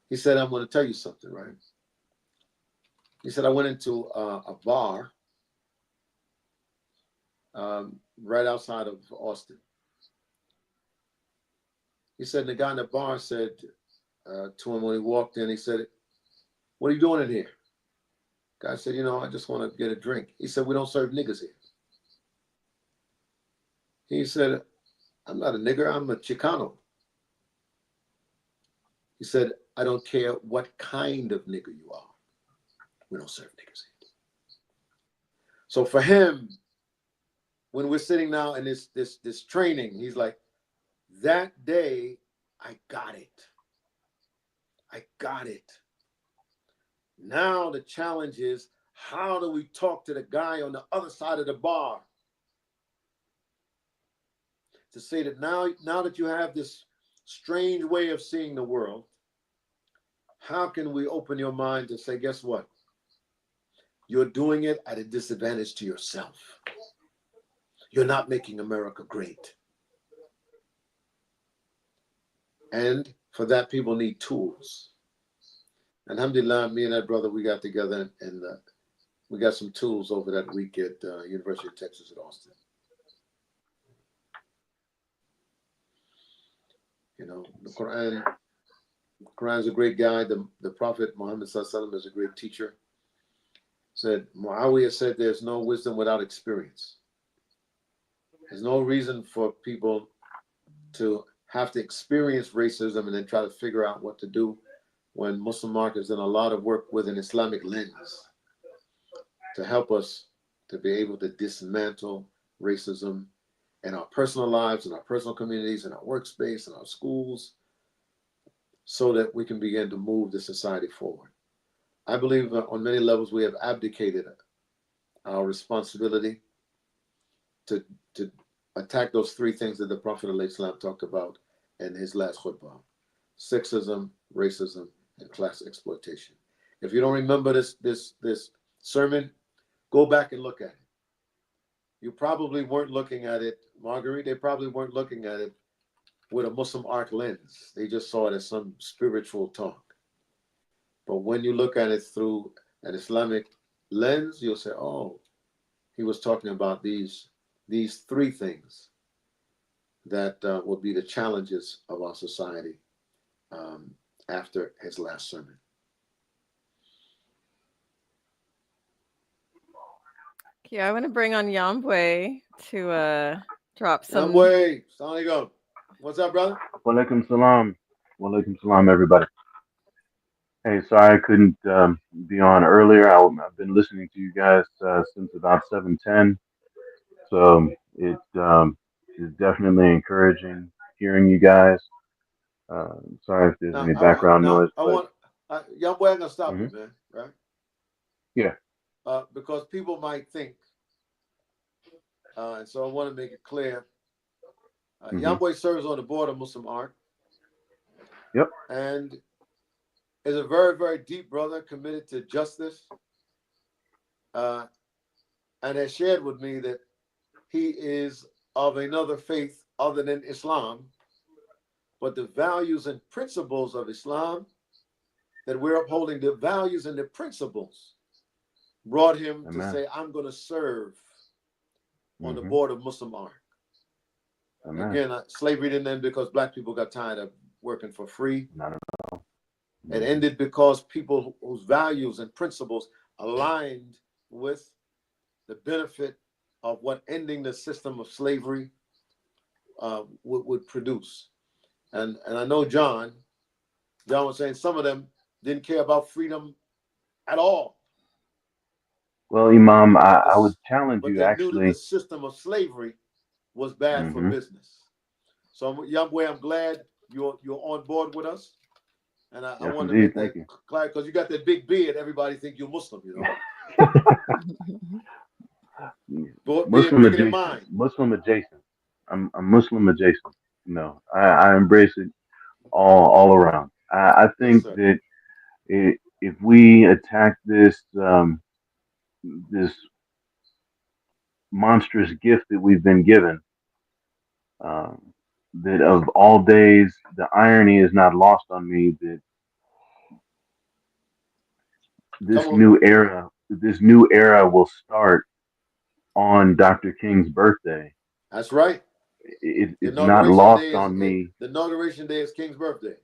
he said, "I'm going to tell you something, right?" He said, "I went into a bar right outside of Austin." He said, the guy in the bar said to him when he walked in, he said, "What are you doing in here?" Guy said, "You know, I just want to get a drink." He said, "We don't serve niggas here." He said, "I'm not a nigger, I'm a Chicano." He said, "I don't care what kind of nigger you are. We don't serve niggas here." So for him, when we're sitting now in this training, he's like, that day, I got it. I got it. Now the challenge is, how do we talk to the guy on the other side of the bar to say that now that you have this strange way of seeing the world, how can we open your mind to say, guess what? You're doing it at a disadvantage to yourself. You're not making America great. And for that, people need tools. Alhamdulillah, me and that brother, we got together and we got some tools over that week at University of Texas at Austin. You know, the Quran is a great guide. The Prophet Muhammad Sallallahu is a great teacher. Said Muawiyah said, "There's no wisdom without experience." There's no reason for people to have to experience racism and then try to figure out what to do, when MuslimARC has done a lot of work with an Islamic lens to help us to be able to dismantle racism in our personal lives, in our personal communities, in our workspace, in our schools, so that we can begin to move the society forward. I believe on many levels we have abdicated our responsibility to attack those three things that the Prophet ﷺ talked about in his last khutbah: sexism, racism, and class exploitation. If you don't remember this sermon, go back and look at it. You probably weren't looking at it, Marguerite, they probably weren't looking at it with a MuslimARC lens. They just saw it as some spiritual talk. But when you look at it through an Islamic lens, you'll say, oh, he was talking about these three things that will be the challenges of our society after his last sermon. Yeah, I want to bring on Yambwe to drop some. Yambwe, assalamu alaikum. What's up, brother? Walaikum salam. Walaikum salam, everybody. Hey, sorry I couldn't be on earlier. I've been listening to you guys since about 7:10. So it is definitely encouraging hearing you guys. Sorry if there's any background noise. Yambwe, I'm gonna stop you, man. Right? Yeah. Because people might think, and so I want to make it clear. Yambwe serves on the board of MuslimARC. Yep. And is a very, very deep brother committed to justice. And and has shared with me that he is of another faith other than Islam, but the values and principles of Islam that we're upholding, the values and the principles, brought him to Amen. say, I'm going to serve on the Hmm. board of MuslimARC. Amen. Again, slavery didn't end because black people got tired of working for free. Not at all. It Mhm. ended because people whose values and principles aligned with the benefit of what ending the system of slavery would produce. And I know John was saying some of them didn't care about freedom at all, Well, but they Imam, knew that I would this, challenge but you they knew that the actually. system of slavery was bad for Hmm. business. So, Yahweh, I'm glad you're on board with us, and I Yes, want to indeed. make Thank that you. clear because you got that big beard. Everybody think you're Muslim, But Muslim bearing in adjacent. mind, Muslim adjacent. I'm Muslim adjacent. No, I embrace it all around. I yes, think sir. that if we attack this monstrous gift that we've been given, um, that of all days, the irony is not lost on me that Come on, this new era will start on Dr. King's birthday. that's right. The It's not lost on me. the inauguration day is King's birthday.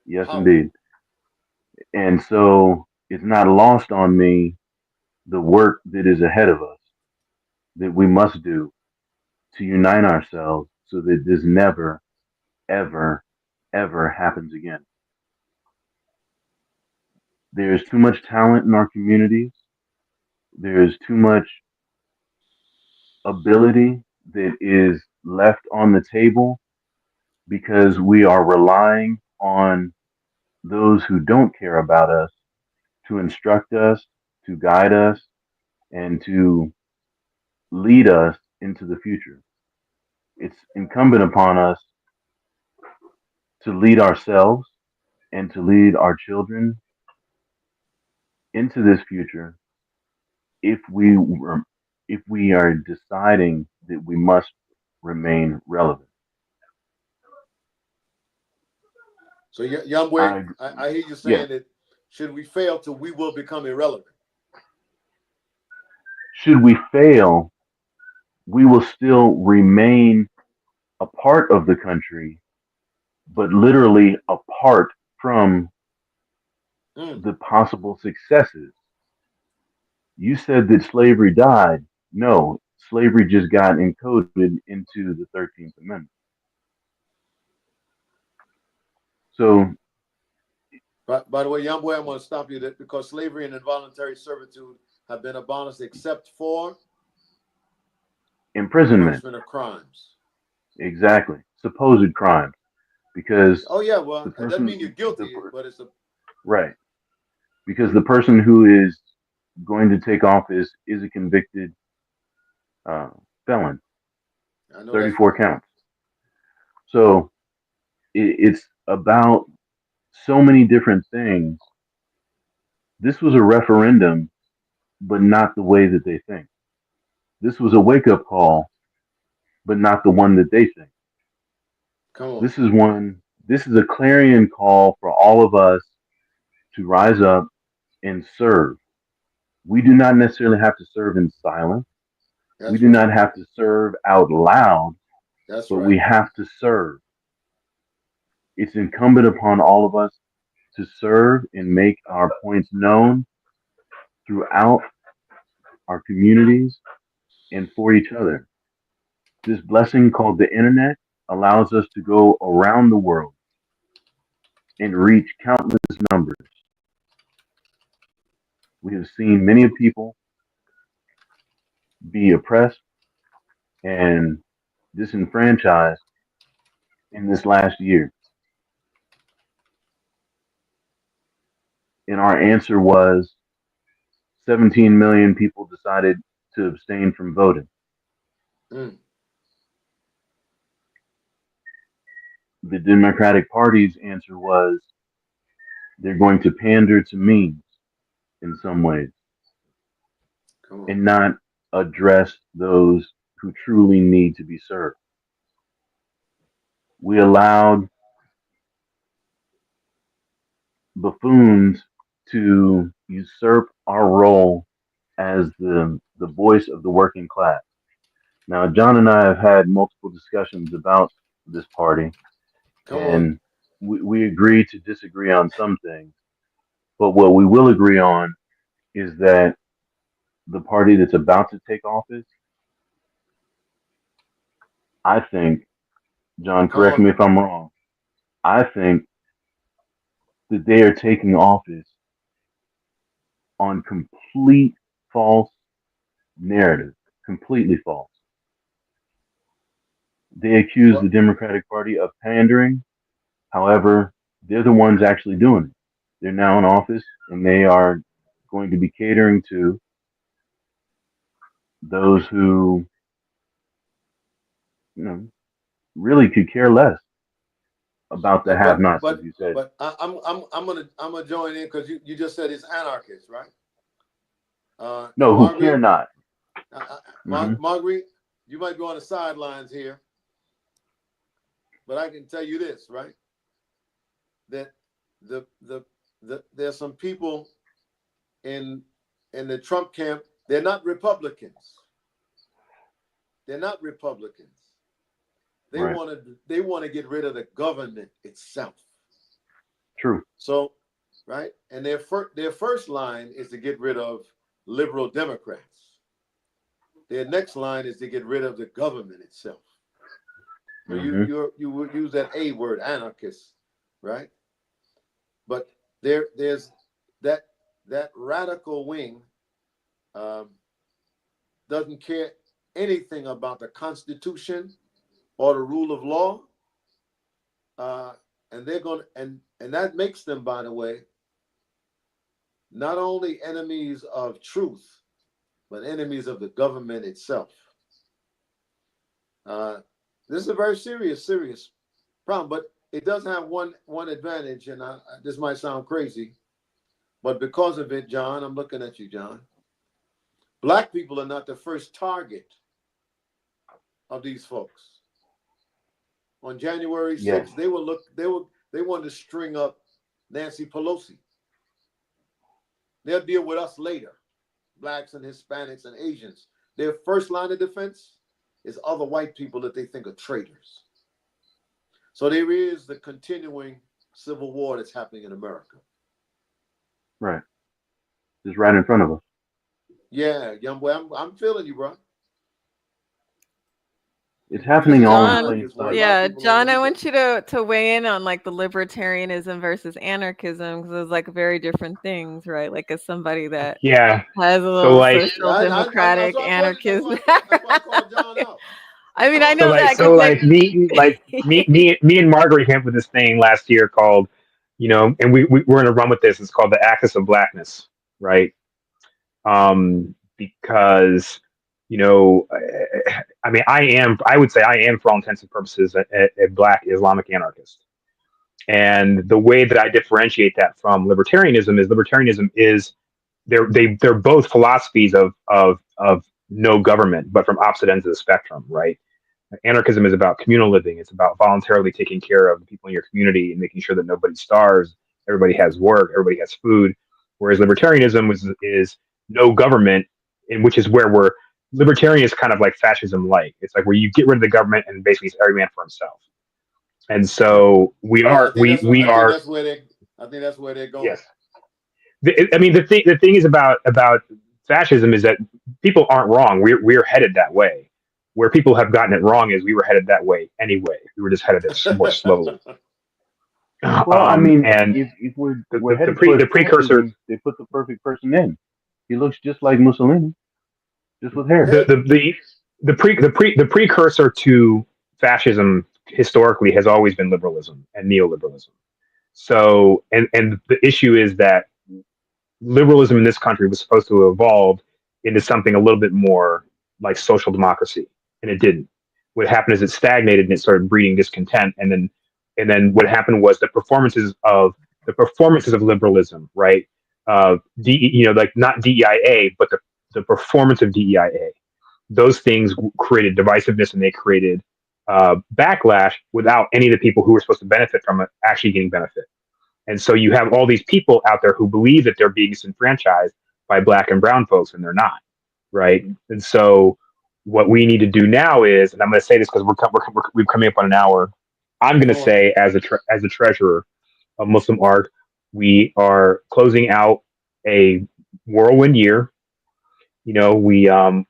Yes, Powerful. indeed. And so it's not lost on me the work that is ahead of us that we must do to unite ourselves so that this never, ever, ever happens again. There's too much talent in our communities. There's too much ability that is left on the table because we are relying on those who don't care about us to instruct us, to guide us, and to lead us into the future. It's incumbent upon us to lead ourselves and to lead our children into this future if if we are deciding that we must remain relevant. So, Yahweh, I I hear you Yes, saying that should we fail to, we will become irrelevant. should we fail, we will still remain a part of the country, but literally apart from Mm. the possible successes. You said that slavery died. No, slavery just got encoded into the 13th Amendment. So, By the way, Yahweh, I'm going to stop you there because slavery and involuntary servitude have been abolished except for the imprisonment, punishment of crimes. exactly, supposed crimes, because Oh, yeah, the well, it doesn't mean you're person, guilty, but it's a, right, because the person who is going to take office is a convicted uh, felon, I know that's 34 right. counts. So it's about so many different things. This was a referendum, but not the way that they think. This was a wake up call, but not the one that they think. Come on. This is one, this is a clarion call for all of us to rise up and serve. We do not necessarily have to serve in silence. We That's do right. not have to serve out loud, That's but right. we have to serve. It's incumbent upon all of us to serve and make our points known throughout our communities and for each other. This blessing called the internet allows us to go around the world and reach countless numbers. We have seen many people be oppressed and disenfranchised in this last year. And our answer was 17 million people decided to abstain from voting. Mm. The Democratic Party's answer was they're going to pander to memes in some ways Come on. and not address those who truly need to be served. We allowed buffoons to usurp our role as the voice of the working class. Now, John and I have had multiple discussions about this party, Come on. and we agree to disagree on some things. But what we will agree on is that the party that's about to take office, I think, John, Come correct on. me if I'm wrong, I think that they are taking office on complete false narrative, completely false. They accuse the Well, Democratic Party of pandering. However, they're the ones actually doing it. They're now in office and they are going to be catering to those who, you know, really could care less about the but but have-nots, as but you said. but I'm gonna join in because you just said it's anarchist, right? And No, who care Marguerite, not. Hmm. Marguerite, you might be on the sidelines here, but I can tell you this, right? That there's some people in the Trump camp. They're not Republicans. They're not Republicans. They Right. want to get rid of the government itself. True. So, right, and their first line is to get rid of liberal Democrats. Their next line is to get rid of the government itself. So Hmm. you would use that A word, anarchist, right? But there's that radical wing doesn't care anything about the Constitution or the rule of law, and they're going and that makes them, by the way, not only enemies of truth, but enemies of the government itself. This is a very serious problem, but it does have one advantage, and this might sound crazy, but because of it, John, I'm looking at you, John. Black people are not the first target of these folks. On January Yes. 6th, they wanted to string up Nancy Pelosi. They'll deal with us later, blacks and Hispanics and Asians. Their first line of defense is other white people that they think are traitors. So there is the continuing civil war that's happening in America. Right. Just right in front of us. Yeah, young boy, I'm feeling you, bro. It's This happening is all in John, plain anarchist where a sight. lot of yeah, people don't John, I believe it. want you to weigh in on like the libertarianism versus anarchism because it's like very different things, right? Like as somebody that Yeah. has a So little like, social That's democratic why I told you. anarchism. That's why I called John out. I I mean, I called so know him like, that out. so because like me and Margaret came up with this thing last year called, and we're gonna run with this. It's called the Axis of Blackness, right? Because I mean, I would say I am, for all intents and purposes, a Black Islamic anarchist. And the way that I differentiate that from libertarianism is they're both philosophies of no government, but from opposite ends of the spectrum, right? Anarchism is about communal living. It's about voluntarily taking care of the people in your community and making sure that nobody starves, everybody has work, everybody has food. Whereas libertarianism is no government, and which is where we're libertarian is kind of like fascism light. It's like where you get rid of the government and basically it's every man for himself. And Right. so we Yeah, are we are I think that's where they're going. yes. I mean the thing is about fascism is that people aren't wrong. We're headed that way. Where people have gotten it wrong is we were headed that way anyway. We were just headed it more slowly. Well, I mean, And if we're the headed towards precursor, fascism, they put the perfect person in. He looks just like Mussolini, just with hair. Yeah. the precursor to fascism historically has always been liberalism and neoliberalism. So and the issue is that liberalism in this country was supposed to evolve into something a little bit more like social democracy, and it didn't. What happened is it stagnated and it started breeding discontent, and then what happened was the performances of liberalism, right? Like not DEIA, but the performance of DEIA, those things created divisiveness, and they created backlash without any of the people who were supposed to benefit from it actually getting benefit. And so you have all these people out there who believe that they're being disenfranchised by Black and brown folks, and they're not, right? And so what we need to do now is, and I'm going to say this because we're coming up on an hour. I'm going to say, as a treasurer of MuslimARC, we are closing out a whirlwind year. You know, we had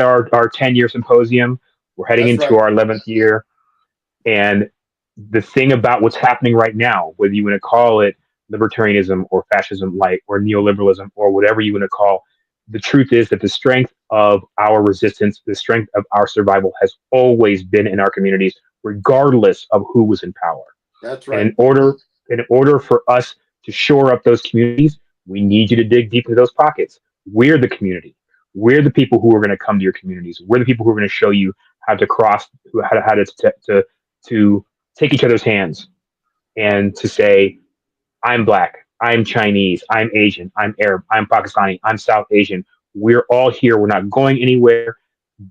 our 10-year symposium. We're heading That's into right. our 11th year, and the thing about what's happening right now, whether you want to call it libertarianism or fascism light or neoliberalism or whatever you want to call, the truth is that the strength of our resistance, the strength of our survival has always been in our communities, regardless of who was in power. That's And right. in order for us to shore up those communities, we need you to dig deep into those pockets. We're the community. We're the people who are going to come to your communities. We're the people who are going to show you how to cross, how to take each other's hands and to say, I'm Black, I'm Chinese, I'm Asian, I'm Arab, I'm Pakistani, I'm South Asian. We're all here. We're not going anywhere,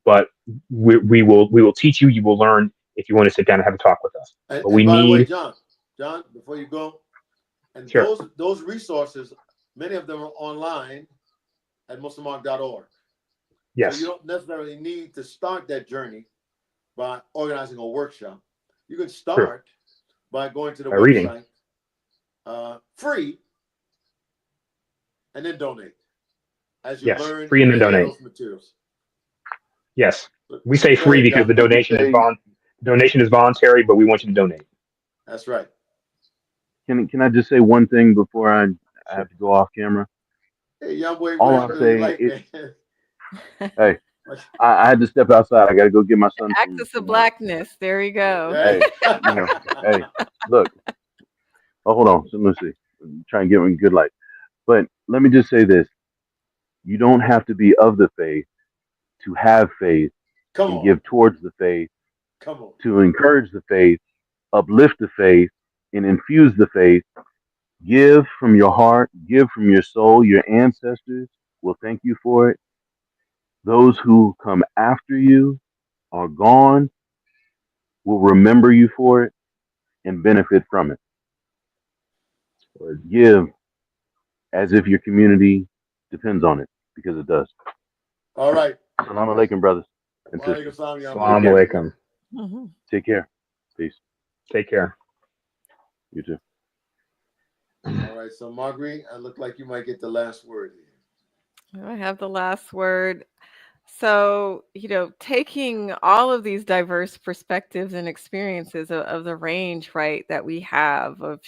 but we will teach you. You will learn if you want to sit down and have a talk with us. But we And by the way, need. John, before you go, and Sure. those resources, many of them are online at MuslimARC.org. Yes. So you don't necessarily need to start that journey by organizing a workshop. You can start by going to the by reading. website, free, and then donate as you Yes, learn free and then any of donate. those materials. Yes, we say Go free ahead, because John. the donation is voluntary, but we want you to donate. That's right. Can I just say one thing before I Sure. have to go off camera? Hey, young boy, All what I'm you saying like, is, man? hey, I had to step outside. I got to go get my son Axis of some Blackness. There we go. hey, you know, hey, look. Oh, hold on. So let's see. I'm trying to get one good light. But let me just say this: you don't have to be of the faith to have faith Come and on. give towards the faith, Come on. to encourage the faith, uplift the faith, and infuse the faith. Give from your heart, give from your soul. Your ancestors will thank you for it. Those who come after you are gone, will remember you for it and benefit from it. Or give as if your community depends on it, because it does. All right. Assalamu alaikum, brothers and Walaikum sisters. salam, young boy. Assalamu alaikum. Mhm. Take care. Peace. Take care. You too. All right. So, Marguerite, I look like you might get the last word here. I have the last word. So, taking all of these diverse perspectives and experiences of the range, right, that we have of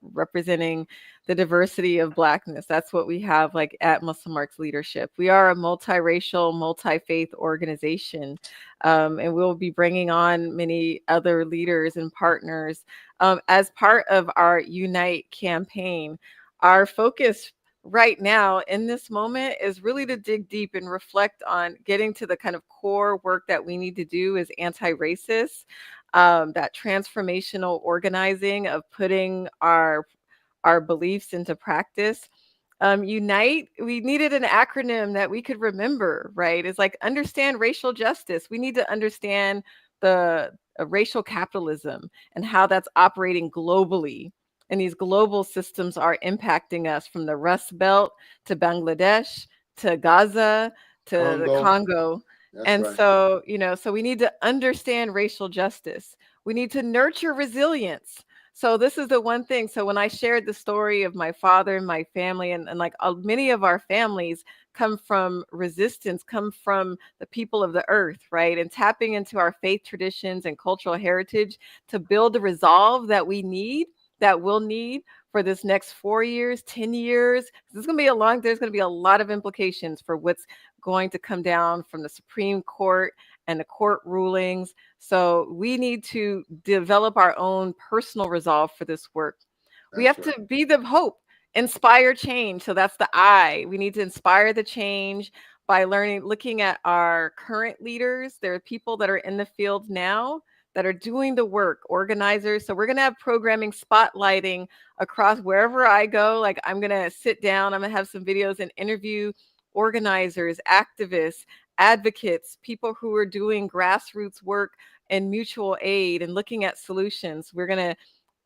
representing the diversity of Blackness. That's what we have like at MuslimARC's leadership. We are a multiracial, multi-faith organization, and we'll be bringing on many other leaders and partners as part of our Unite campaign. Our focus right now in this moment is really to dig deep and reflect on getting to the kind of core work that we need to do as anti-racist, that transformational organizing of putting our beliefs into practice. Unite, we needed an acronym that we could remember, right? It's like understand racial justice. We need to understand the racial capitalism and how that's operating globally. And these global systems are impacting us from the Rust Belt to Bangladesh to Gaza to the Congo. That's And right. so we need to understand racial justice. We need to nurture resilience. So this is the one thing. So when I shared the story of my father and my family, and like many of our families come from resistance, come from the people of the earth, right? And tapping into our faith traditions and cultural heritage to build the resolve that we need, that we'll need for this next 4 years, 10 years. There's going to be a lot of implications for what's going to come down from the Supreme Court and the court rulings. So we need to develop our own personal resolve for this work. We have to be the hope, inspire change. So that's the I. We need to inspire the change by looking at our current leaders. There are people that are in the field now that are doing the work, organizers. So we're going to have programming spotlighting across wherever I go. Like I'm going to sit down, I'm going to have some videos and interview organizers, activists, advocates, people who are doing grassroots work and mutual aid and looking at solutions. We're going to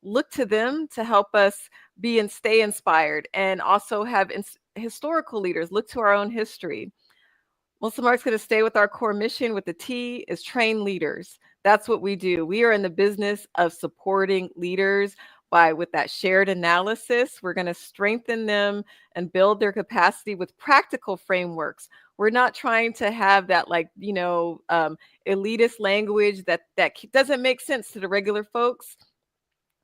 look to them to help us be and stay inspired, and also have historical leaders look to our own history. MuslimARC is going to stay with our core mission with the T is train leaders. That's what we do. We are in the business of supporting leaders with that shared analysis. We're going to strengthen them and build their capacity with practical frameworks. We're not trying to have that elitist language that doesn't make sense to the regular folks.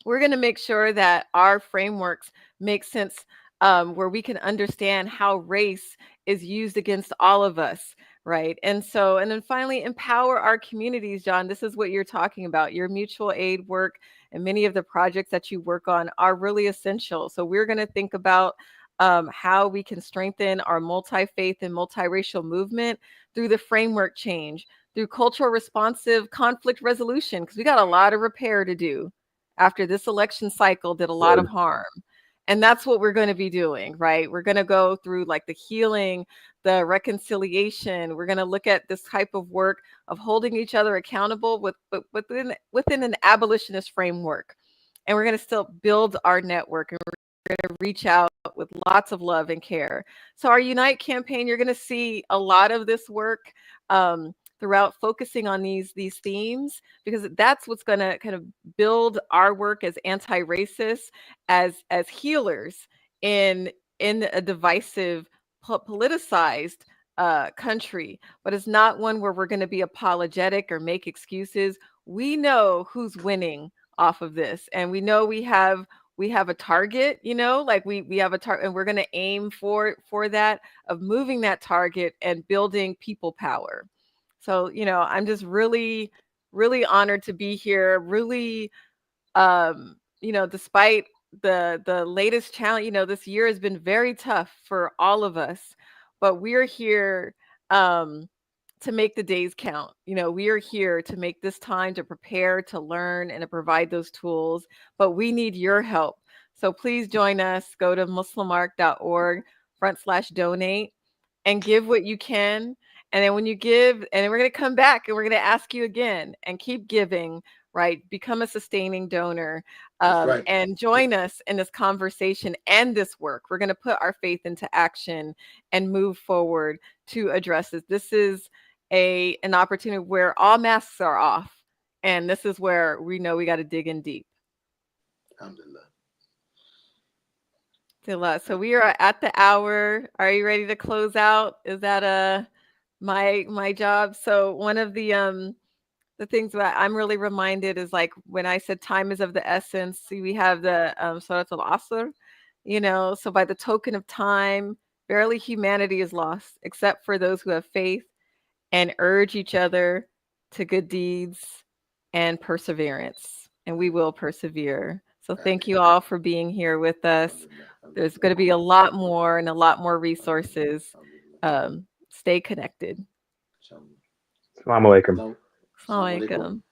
We're going to make sure that our frameworks make sense, where we can understand how race is used against all of us, right? And then finally, empower our communities, John. This is what you're talking about. Your mutual aid work and many of the projects that you work on are really essential. So we're going to think about how we can strengthen our multi-faith and multiracial movement through the framework change, through cultural responsive conflict resolution, because we got a lot of repair to do after this election cycle did a lot of harm. And that's what we're going to be doing, right? We're going to go through like the healing, the reconciliation. We're going to look at this type of work of holding each other accountable within an abolitionist framework. And we're going to still build our network, and we're going to reach out with lots of love and care. So our Unite campaign, you're going to see a lot of this work throughout, focusing on these themes, because that's what's going to kind of build our work as anti-racist, as healers in a divisive, politicized country. But it's not one where we're going to be apologetic or make excuses. We know who's winning off of this, and we know we have a target, we have a target, and we're going to aim for that, of moving that target and building people power. So, I'm just really, really honored to be here. Really, despite the latest challenge, this year has been very tough for all of us, but we're here to make the days count. We are here to make this time to prepare, to learn, and to provide those tools, but we need your help. So please join us. Go to muslimarc.org/donate and give what you can. And then when you give, and then we're going to come back and we're going to ask you again, and keep giving, right? Become a sustaining donor, right. and join us in this conversation and this work. We're going to put our faith into action and move forward to address this. This is an opportunity where all masks are off. And this is where we know we got to dig in deep. Alhamdulillah. So we are at the hour. Are you ready to close out? Is that my job? So one of the things that I'm really reminded is, like, when I said time is of the essence, see, we have the Surat al-Asr, so by the token of time, barely humanity is lost, except for those who have faith and urge each other to good deeds and perseverance. And we will persevere. So thank you all for being here with us. There's going to be a lot more and a lot more resources. Stay connected. Assalamu alaikum. Assalamu alaikum.